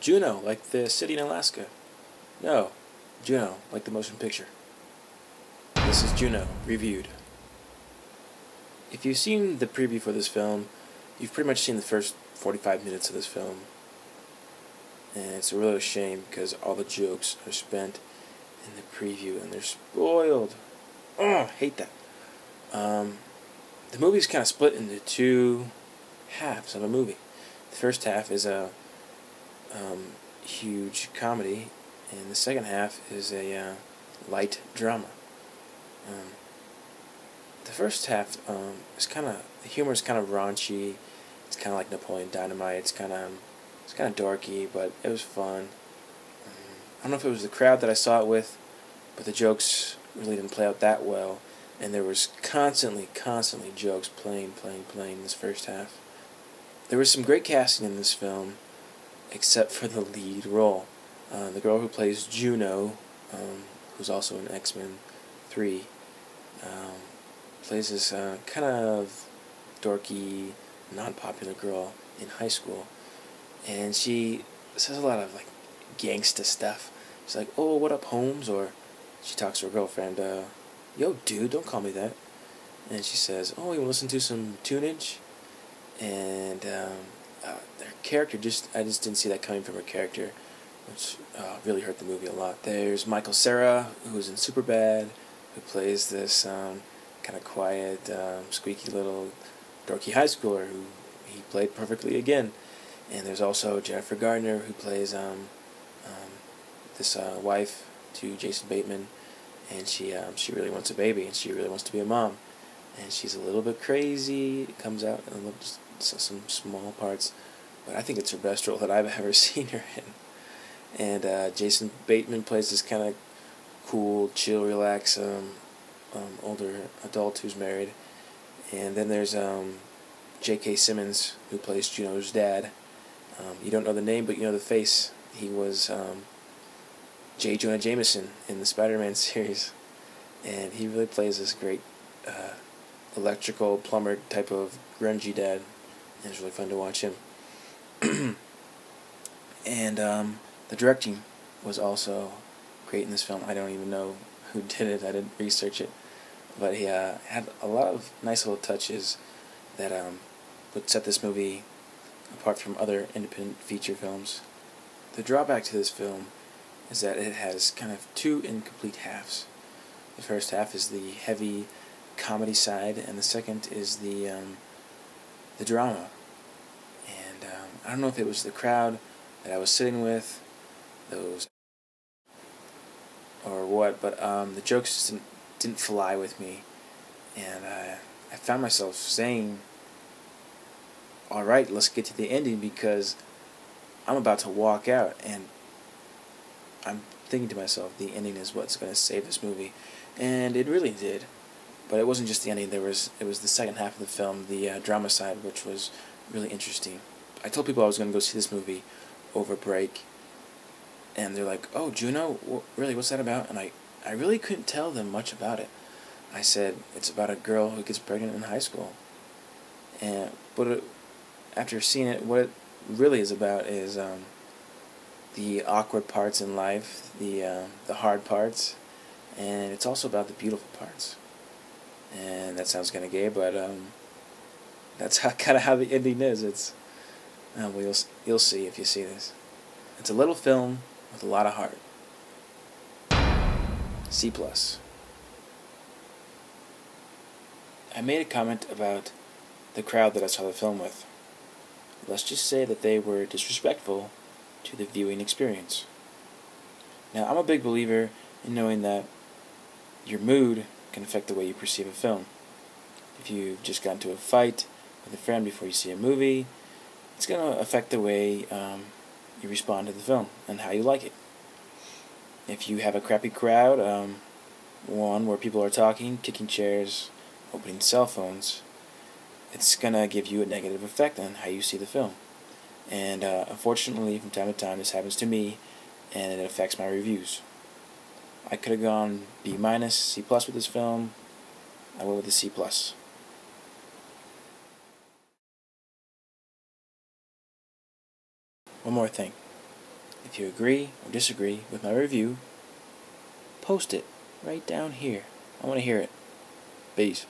Juno, like the city in Alaska. No, Juno, like the motion picture. This is Juno Reviewed. If you've seen the preview for this film, you've pretty much seen the first 45 minutes of this film. And it's a real shame because all the jokes are spent in the preview and they're spoiled. Oh, I hate that. The movie's kind of split into two halves of a movie. The first half is a huge comedy, and the second half is a light drama. The first half is the humor is kind of raunchy. It's kind of like Napoleon Dynamite. It's kind of dorky, but it was fun. I don't know if it was the crowd that I saw it with, but the jokes really didn't play out that well, and there was constantly jokes playing in this first half. There was some great casting in this film, except for the lead role. The girl who plays Juno, who's also in X-Men 3, plays this kind of dorky, non-popular girl in high school, and she says a lot of like gangsta stuff. She's like, "Oh, what up, Holmes?" Or she talks to her girlfriend, "Yo, dude, don't call me that." And she says, "Oh, you want to listen to some tunage?" And their character I just didn't see that coming from her character, which really hurt the movie a lot. There's Michael Cera, who's in Superbad, who plays this kind of quiet, squeaky little dorky high schooler who he played perfectly again. And there's also Jennifer Gardner, who plays this wife to Jason Bateman, and she really wants a baby, and she really wants to be a mom, and she's a little bit crazy. It comes out in just some small parts, but I think it's her best role that I've ever seen her in. And Jason Bateman plays this kind of cool, chill, relaxed, older adult who's married. And then there's J.K. Simmons, who plays Juno's dad. You don't know the name, but you know the face. He was J. Jonah Jameson in the Spider-Man series, and he really plays this great electrical plumber type of grungy dad, and it's really fun to watch him. And the directing was also great in this film. I don't even know who did it. I didn't research it, but he had a lot of nice little touches that would set this movie apart from other independent feature films. The drawback to this film is that it has kind of two incomplete halves. The first half is the heavy comedy side, and the second is the drama. And I don't know if it was the crowd that I was sitting with, or what, but the jokes just didn't fly with me, and I found myself saying, "Alright, let's get to the ending," because I'm about to walk out, and I'm thinking to myself, the ending is what's going to save this movie, and it really did. But it wasn't just the ending. It was the second half of the film, the drama side, which was really interesting. I told people I was going to go see this movie over break, and they're like, "Oh, Juno? Really, what's that about?" And I really couldn't tell them much about it. I said, it's about a girl who gets pregnant in high school. But after seeing it, what it really is about is the awkward parts in life, the hard parts, and it's also about the beautiful parts. And that sounds kind of gay, but that's kind of how the ending is. It's well, you'll see if you see this. It's a little film with a lot of heart. C+. I made a comment about the crowd that I saw the film with. Let's just say that they were disrespectful to the viewing experience. Now, I'm a big believer in knowing that your mood can affect the way you perceive a film. If you've just gotten into a fight with a friend before you see a movie, it's going to affect the way you respond to the film and how you like it. If you have a crappy crowd, one where people are talking, kicking chairs, opening cell phones, it's going to give you a negative effect on how you see the film. And unfortunately, from time to time, this happens to me, and it affects my reviews. I could have gone B-, C+ with this film. I went with a C+. One more thing. If you agree or disagree with my review, post it right down here. I want to hear it. Peace.